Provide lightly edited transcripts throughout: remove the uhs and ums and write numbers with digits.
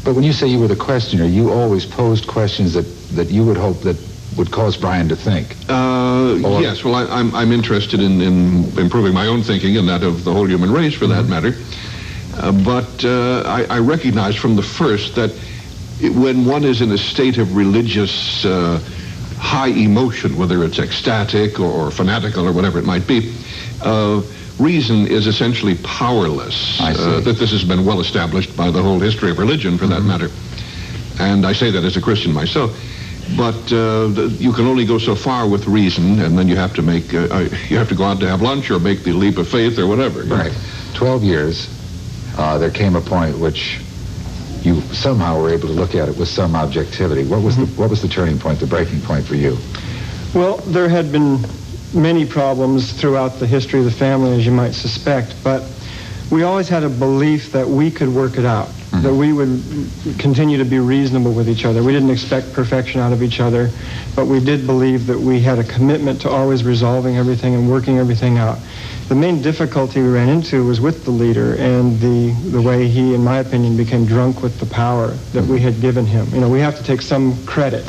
But when you say you were the questioner, you always posed questions that you would hope that would cause Brian to think. Yes, well, I'm interested in improving my own thinking and that of the whole human race, for that matter. But I recognize from the first that when one is in a state of religious high emotion, whether it's ecstatic or fanatical or whatever it might be, reason is essentially powerless. I see. That this has been well established by the whole history of religion, for that matter. And I say that as a Christian myself. But you can only go so far with reason, and then you have to make you have to go out to have lunch or make the leap of faith or whatever. Right. 12 years, there came a point which you somehow were able to look at it with some objectivity. What was the turning point, the breaking point for you? Well, there had been many problems throughout the history of the family, as you might suspect, but we always had a belief that we could work it out, that we would continue to be reasonable with each other. We didn't expect perfection out of each other, but we did believe that we had a commitment to always resolving everything and working everything out. The main difficulty we ran into was with the leader and the way he, in my opinion, became drunk with the power that we had given him. You know, we have to take some credit.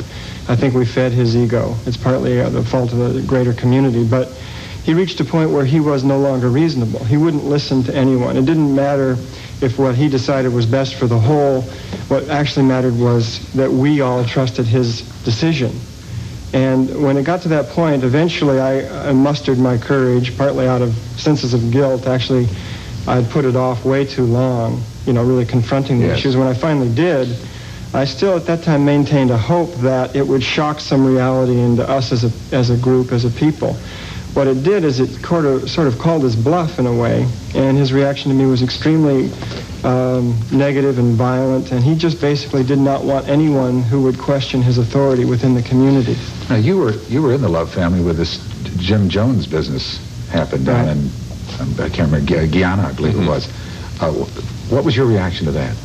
I think we fed his ego. It's partly the fault of the greater community, but he reached a point where he was no longer reasonable. He wouldn't listen to anyone. It didn't matter if what he decided was best for the whole. What actually mattered was that we all trusted his decision. And when it got to that point, eventually I mustered my courage, partly out of senses of guilt. Actually, I'd put it off way too long, you know, really confronting the issues. When I finally did, I still at that time maintained a hope that it would shock some reality into us as a group, as a people. What it did is it sort of called his bluff in a way, and his reaction to me was extremely negative and violent, and he just basically did not want anyone who would question his authority within the community. Now, you were in the Love family with this Jim Jones business happened down in, I can't remember, Guyana, I believe it was. What was your reaction to that?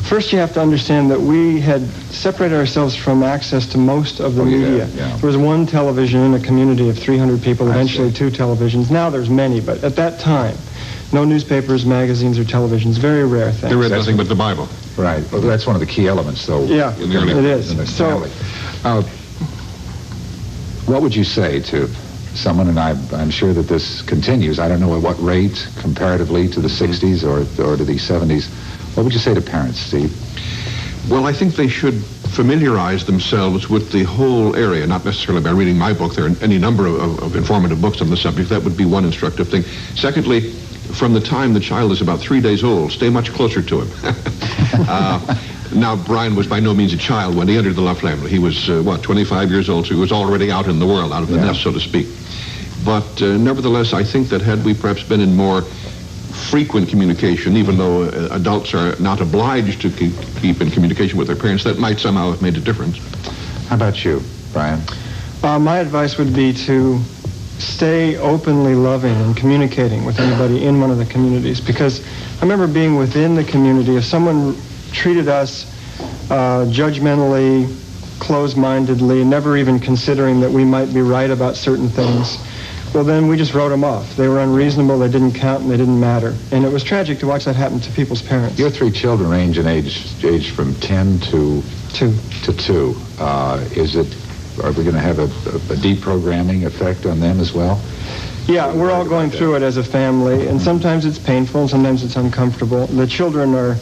First, you have to understand that we had separated ourselves from access to most of the media. Yeah. There was one television in a community of 300 people, eventually 2 televisions. Now there's many, but at that time, no newspapers, magazines, or televisions. Very rare thing. They read nothing but the Bible. Right. Well, that's one of the key elements, though. Yeah, it is. So, what would you say to someone, and I'm sure that this continues, I don't know at what rate comparatively to the 60s or to the 70s, what would you say to parents, Steve? Well, I think they should familiarize themselves with the whole area, not necessarily by reading my book. There are any number of informative books on the subject. That would be one instructive thing. Secondly, from the time the child is about 3 days old, stay much closer to him. Now, Brian was by no means a child when he entered the Love family. He was, 25 years old, so he was already out in the world, out of the nest, so to speak. But nevertheless, I think that had we perhaps been in more frequent communication, even though adults are not obliged to keep in communication with their parents, that might somehow have made a difference. How about you, Brian? My advice would be to stay openly loving and communicating with anybody in one of the communities, because I remember being within the community. If someone treated us judgmentally, closed-mindedly, never even considering that we might be right about certain things, well, then we just wrote them off. They were unreasonable, they didn't count, and they didn't matter. And it was tragic to watch that happen to people's parents. Your 3 children range in age from 10 to 2. Are we going to have a deprogramming effect on them as well? Yeah, we're all going through it as a family, and sometimes it's painful, and sometimes it's uncomfortable. The children are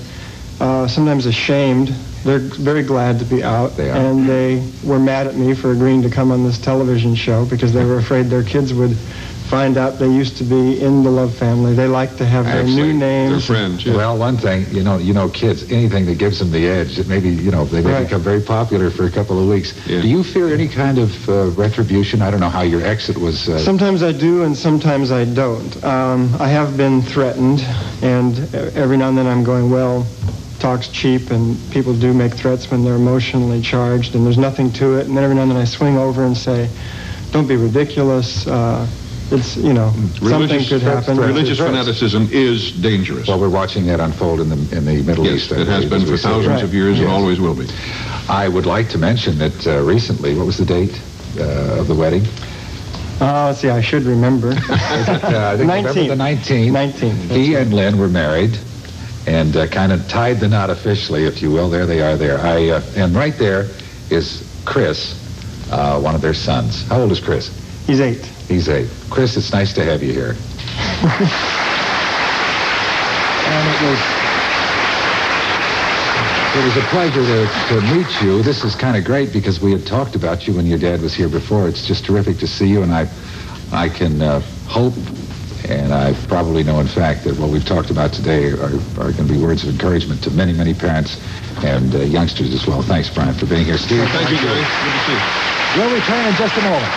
sometimes ashamed. They're very glad to be out. They are. And they were mad at me for agreeing to come on this television show because they were afraid their kids would find out they used to be in the Love family. They like to have their new names. Their friends. Yeah. Well, one thing, you know, kids, anything that gives them the edge, it maybe, they may become very popular for a couple of weeks. Yeah. Do you fear any kind of retribution? I don't know how your exit was. Sometimes I do, and sometimes I don't. I have been threatened, and every now and then I'm going, well, talk's cheap, and people do make threats when they're emotionally charged, and there's nothing to it. And then every now and then I swing over and say, don't be ridiculous. It's, something could happen. Religious fanaticism is dangerous. Well, we're watching that unfold in the Middle East. Yes, it has been for thousands of years and always will be. I would like to mention that recently, what was the date of the wedding? Let's see, I should remember. I think 19th. November the 19th. 19th. He and Lynn were married. and kind of tied the knot officially, if you will. There they are there. And right there is Chris, one of their sons. How old is Chris? He's 8. He's 8. Chris, it's nice to have you here. And it was a pleasure to meet you. This is kind of great because we had talked about you when your dad was here before. It's just terrific to see you, and I can hope, and I probably know, in fact, that what we've talked about today are going to be words of encouragement to many, many parents and youngsters as well. Thanks, Brian, for being here. Steve, Thank you, Gary. Good to see you. We'll return in just a moment.